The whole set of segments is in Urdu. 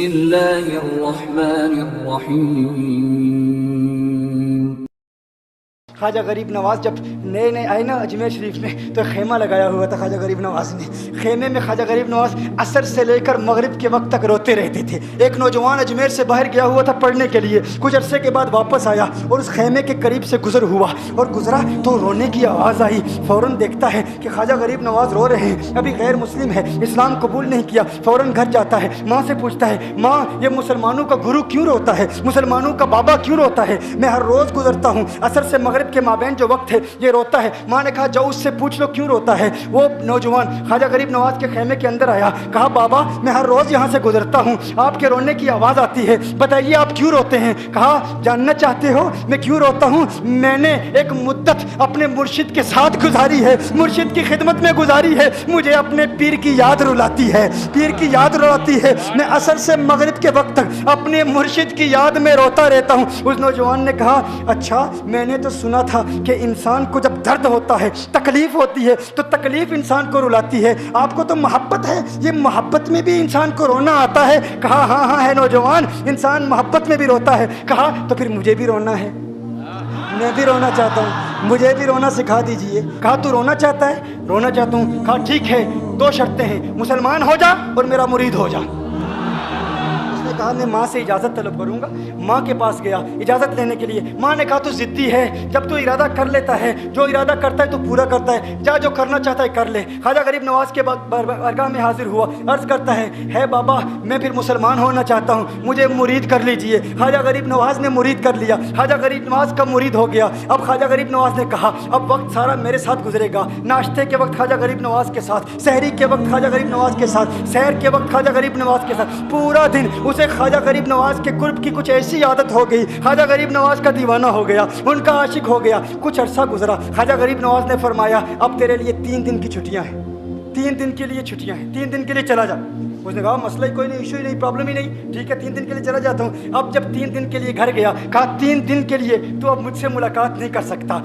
اللہ الرحمن الرحیم۔ خواجہ غریب نواز جب نئے نئے آئے نا اجمیر شریف میں تو خیمہ لگایا ہوا تھا خواجہ غریب نواز نے۔ خیمے میں خواجہ غریب نواز عصر سے لے کر مغرب کے وقت تک روتے رہتے تھے۔ ایک نوجوان اجمیر سے باہر گیا ہوا تھا پڑھنے کے لیے، کچھ عرصے کے بعد واپس آیا اور اس خیمے کے قریب سے گزر ہوا اور گزرا تو رونے کی آواز آئی۔ فوراً دیکھتا ہے کہ خواجہ غریب نواز رو رہے ہیں، ابھی غیر مسلم ہے، اسلام قبول نہیں کیا۔ فوراً گھر جاتا ہے، ماں سے پوچھتا ہے ماں یہ مسلمانوں کا گرو کیوں روتا ہے، مسلمانوں کا بابا کیوں روتا ہے؟ میں ہر روز گزرتا ہوں، عصر سے مغرب کے مابین جو وقت ہے یہ روتا ہے۔ ماں نے کہا جاؤ اس سے پوچھ لو کیوں روتا ہے۔ وہ نوجوان خواجہ غریب نواز کے خیمے کے اندر آیا، کہا بابا میں ہر روز یہاں سے گزرتا ہوں، آپ کے رونے کی آواز آتی ہے، بتائیے آپ کیوں روتے ہیں؟ کہا جاننا چاہتے ہو میں کیوں روتا ہوں؟ میں نے ایک مدت اپنے مرشد کے ساتھ گزاری ہے، مرشد کی خدمت میں گزاری ہے، مجھے اپنے پیر کی یاد رلاتی ہے، پیر کی یاد رلاتی ہے، میں عصر سے مغرب کے وقت تک اپنے مرشد کی یاد میں روتا رہتا ہوں۔ اس نوجوان نے کہا اچھا میں نے تو سنا تھا کہ انسان کو جب درد ہوتا ہے، تکلیف ہوتی ہے تو تکلیف انسان کو رلاتی ہے، آپ کو تو محبت ہے، یہ محبت میں بھی انسان کو رونا آتا ہے؟ کہا ہاں ہاں ہے نوجوان، انسان محبت میں بھی روتا ہے۔ کہا تو پھر مجھے بھی رونا ہے، میں بھی رونا چاہتا ہوں، مجھے بھی رونا سکھا دیجئے۔ کہا تو رونا چاہتا ہے؟ رونا چاہتا ہوں۔ کہا ٹھیک ہے، دو شرطیں ہیں، مسلمان ہو جا اور میرا مرید ہو جا۔ کہا میں ماں سے اجازت طلب کروں گا۔ ماں کے پاس گیا اجازت لینے کے لیے، ماں نے کہا تو ضدی ہے، جب تو ارادہ کر لیتا ہے، جو ارادہ کرتا ہے تو پورا کرتا ہے، جا جو کرنا چاہتا ہے کر لے۔ خواجہ غریب نواز کے بارگاہ میں حاضر ہوا، عرض کرتا ہے بابا میں پھر مسلمان ہونا چاہتا ہوں، مجھے مرید کر لیجئے۔ خواجہ غریب نواز نے مرید کر لیا، خواجہ غریب نواز کا مرید ہو گیا۔ اب خواجہ غریب نواز نے کہا اب وقت سارا میرے ساتھ گزرے گا، ناشتے کے وقت خواجہ غریب نواز کے ساتھ، سحری کے وقت خواجہ غریب نواز کے ساتھ، سحر کے وقت خواجہ غریب نواز کے ساتھ، پورا دن اسے خواجہ غریب نواز کے قرب کی کچھ ایسی عادت ہو گئی، خواجہ غریب نواز کا دیوانہ ہو گیا، ان کا عاشق ہو گیا۔ کچھ عرصہ گزرا، خواجہ غریب نواز نے فرمایا اب تیرے لیے 3 دن کی چھٹیاں ہیں، 3 دن کے لیے چھٹیاں ہیں، 3 دن کے لیے چلا جا۔ اس نے کہا مسئلہ ہی کوئی نہیں، ایشو ہی نہیں، پرابلم ہی نہیں، ٹھیک ہے 3 دن کے لیے چلا جاتا ہوں۔ اب جب 3 دن کے لیے گھر گیا، کہا 3 دن کے لیے تو اب مجھ سے ملاقات نہیں کر سکتا،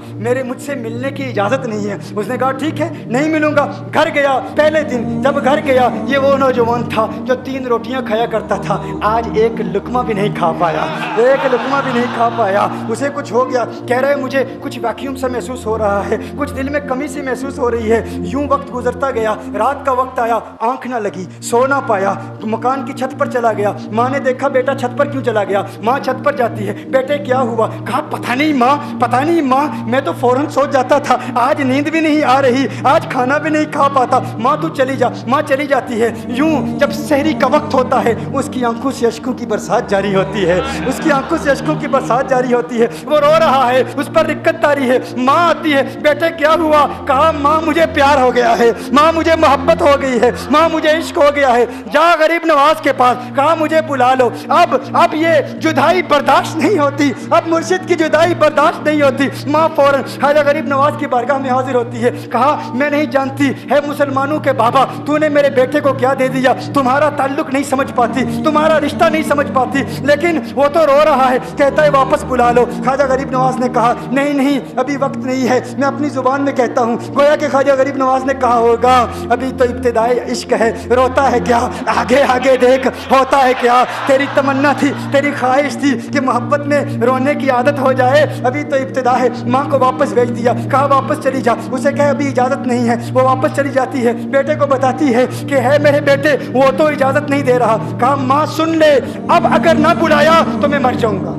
مجھ سے ملنے کی اجازت نہیں ہے۔ اس نے کہا ٹھیک ہے نہیں ملوں گا۔ گھر گیا، پہلے دن جب گھر گیا یہ وہ نوجوان تھا جو 3 روٹیاں کھایا کرتا تھا، آج ایک لقمہ بھی نہیں کھا پایا، ایک لقمہ بھی نہیں کھا پایا۔ اسے کچھ ہو گیا، کہہ رہے مجھے کچھ ویکیوم سا محسوس ہو رہا ہے، کچھ دل میں کمی سی محسوس ہو رہی ہے۔ یوں وقت گزرتا گیا، رات کا وقت آیا، آنکھ نہ لگی، سو نہ پایا، مکان کی چھت پر چلا گیا۔ ماں نے دیکھا بیٹا چھت پر کیوں چلا گیا؟ ماں چھت پر جاتی ہے، بیٹے کیا ہوا؟ کہا پتہ نہیں ماں میں تو فوراً سو جاتا تھا، آج نیند بھی نہیں آ رہی، آج کھانا بھی نہیں کھا پاتا۔ ماں تو چلی جا۔ ماں چلی جاتی ہے۔ یوں جب سحری کا وقت ہوتا ہے اس کی آنکھوں سے اشکوں کی برسات جاری ہوتی ہے، اس کی آنکھوں سے اشکوں کی برسات جاری ہوتی ہے، وہ رو رہا ہے، اس پر رکت تاری ہے۔ ماں آتی ہے، بیٹے کیا ہوا؟ کہا ماں مجھے پیار ہو گیا ہے، ماں مجھے محبت ہو گئی ہے، ماں مجھے عشق ہو گیا ہے، جا غریب نواز کے پاس، کہا مجھے بلا لو، اب یہ جدائی برداشت نہیں ہوتی، اب مرشد کی جدائی برداشت نہیں ہوتی۔ ماں فوراً خواجہ غریب نواز کی بارگاہ میں حاضر ہوتی ہے، کہا میں نہیں جانتی ہے مسلمانوں کے بابا تو نے میرے بیٹے کو کیا دے دیا، تمہارا تعلق نہیں سمجھ پاتی، تمہارا رشتہ نہیں سمجھ پاتی، لیکن وہ تو رو رہا ہے، کہتا ہے واپس بلا لو۔ خواجہ غریب نواز نے کہا نہیں ابھی وقت نہیں ہے، میں اپنی زبان میں کہتا ہوں۔ گویا کہ خواجہ غریب نواز نے کہا ہوگا ابھی تو ابتدائی عشق ہے، روتا ہے کیا، آگے دیکھ ہوتا ہے کیا۔ تیری تمنا تھی، تیری خواہش تھی کہ محبت میں رونے کی عادت ہو جائے، ابھی تو ابتدا ہے۔ ماں کو واپس بھیج دیا، کہا واپس چلی جا، اسے کہا ابھی اجازت نہیں ہے، وہ واپس چلی جاتی ہے، بیٹے کو بتاتی ہے کہ ہے میرے بیٹے وہ تو اجازت نہیں دے رہا۔ کہا ماں سن لے، اب اگر نہ بلایا تو میں مر جاؤں گا،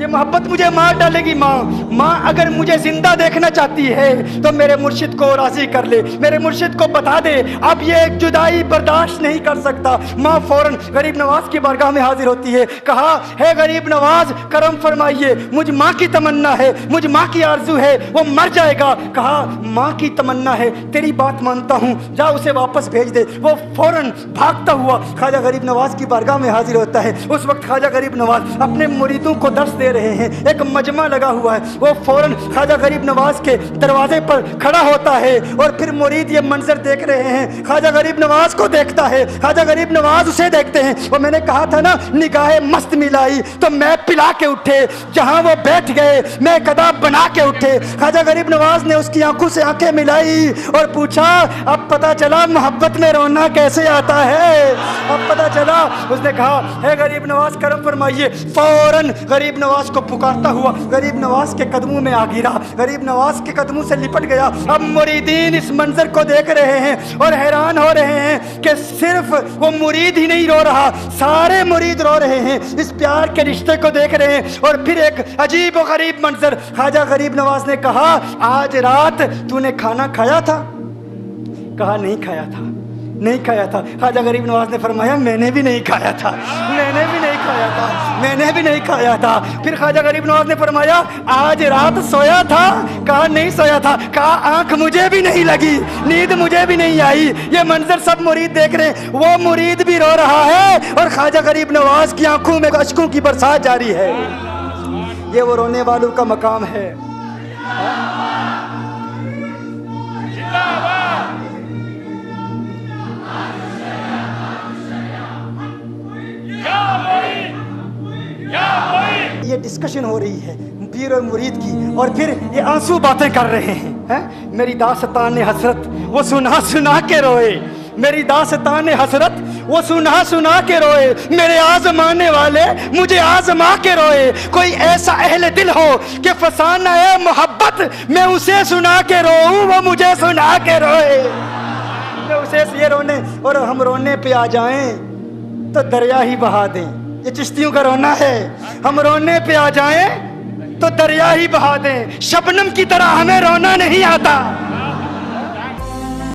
یہ محبت مجھے مار ڈالے گی۔ ماں اگر مجھے زندہ دیکھنا چاہتی ہے تو میرے مرشد کو راضی کر لے، میرے مرشد کو بتا دے اب یہ جدائی برداشت نہیں کر سکتا۔ ماں فوراً غریب نواز کی بارگاہ میں حاضر ہوتی ہے، کہا ہے غریب نواز کرم فرمائیے، مجھ ماں کی تمنا ہے، مجھ ماں کی آرزو ہے، وہ مر جائے گا۔ کہا ماں کی تمنا ہے، تیری بات مانتا ہوں، جا اسے واپس بھیج دے۔ وہ فوراً بھاگتا ہوا خواجہ غریب نواز کی بارگاہ میں حاضر ہوتا ہے۔ اس وقت خواجہ غریب نواز اپنے مریدوں کو درس دے دے رہے ہیں، ایک مجمع لگا ہوا ہے، وہ فوراً خواجہ غریب نواز کے دروازے پر کھڑا ہوتا ہے اور پھر مرید یہ منظر دیکھ رہے ہیں، خواجہ غریب نواز کو دیکھتا ہے، خواجہ غریب نواز اسے دیکھتے ہیں۔ اور میں نے کہا تھا نا نگاہ مست ملائی تو میں پلا کے اٹھے، جہاں وہ بیٹھ گئے میں قدا بنا کے اٹھے۔ خواجہ غریب نواز نے اس کی آنکھوں سے آنکھیں ملائی اور پوچھا اب پتہ چلا محبت میں رونا کیسے آتا ہے، اب پتہ چلا۔ اس نے کہا ہے غریب نواز کرم فرمائیے، فوراً غریب نواز کو پکارتا ہوا غریب نواز کے قدموں میں آ گرا، غریب نواز کے قدموں سے لپٹ گیا۔ اب مریدین اس منظر کو دیکھ رہے ہیں اور حیران ہو رہے ہیں کہ صرف وہ مرید ہی نہیں رو رہا، سارے مرید رو رہے ہیں، اس پیار کے رشتے کو دیکھ رہے ہیں۔ اور پھر ایک عجیب و غریب منظر، خواجہ غریب نواز نے کہا آج رات تو نے کھانا کھایا تھا؟ کہا نہیں کھایا تھا، نہیں کھایا تھا۔ خواجہ غریب نواز نے فرمایا میں نے بھی نہیں کھایا تھا، میں نے بھی نہیں کھایا تھا، میں نے بھی نہیں کھایا تھا۔ پھر خواجہ غریب نواز نے فرمایا آج رات سویا تھا؟ کہا نہیں سویا تھا۔ کہا آنکھ مجھے بھی نہیں لگی، نیند مجھے بھی نہیں آئی۔ یہ منظر سب مرید دیکھ رہے ہیں، وہ مرید بھی رو رہا ہے اور خواجہ غریب نواز کی آنکھوں میں اشکوں کی برسات جاری ہے۔ یہ وہ رونے والوں کا مقام ہے۔ یہ ڈسکشن ہو رہی ہے پیر اور مرید کی، اور پھر یہ آنسو باتیں کر رہے ہیں۔ میری داستان حسرت وہ سنا سنا کے روئے، میری داستان حسرت وہ سنا سنا کے روئے، میرے آزمانے والے مجھے آزما کے روئے۔ کوئی ایسا اہل دل ہو کہ فسانہ ہے محبت میں اسے سنا کے روؤں، وہ مجھے سنا کے روئے۔ میں اسے یہ رونے اور ہم رونے پہ آ جائیں تو دریا ہی بہا دیں۔ یہ چشتیوں کا رونا ہے، ہم رونے پہ آ جائیں تو دریا ہی بہا دیں۔ شبنم کی طرح ہمیں رونا نہیں آتا۔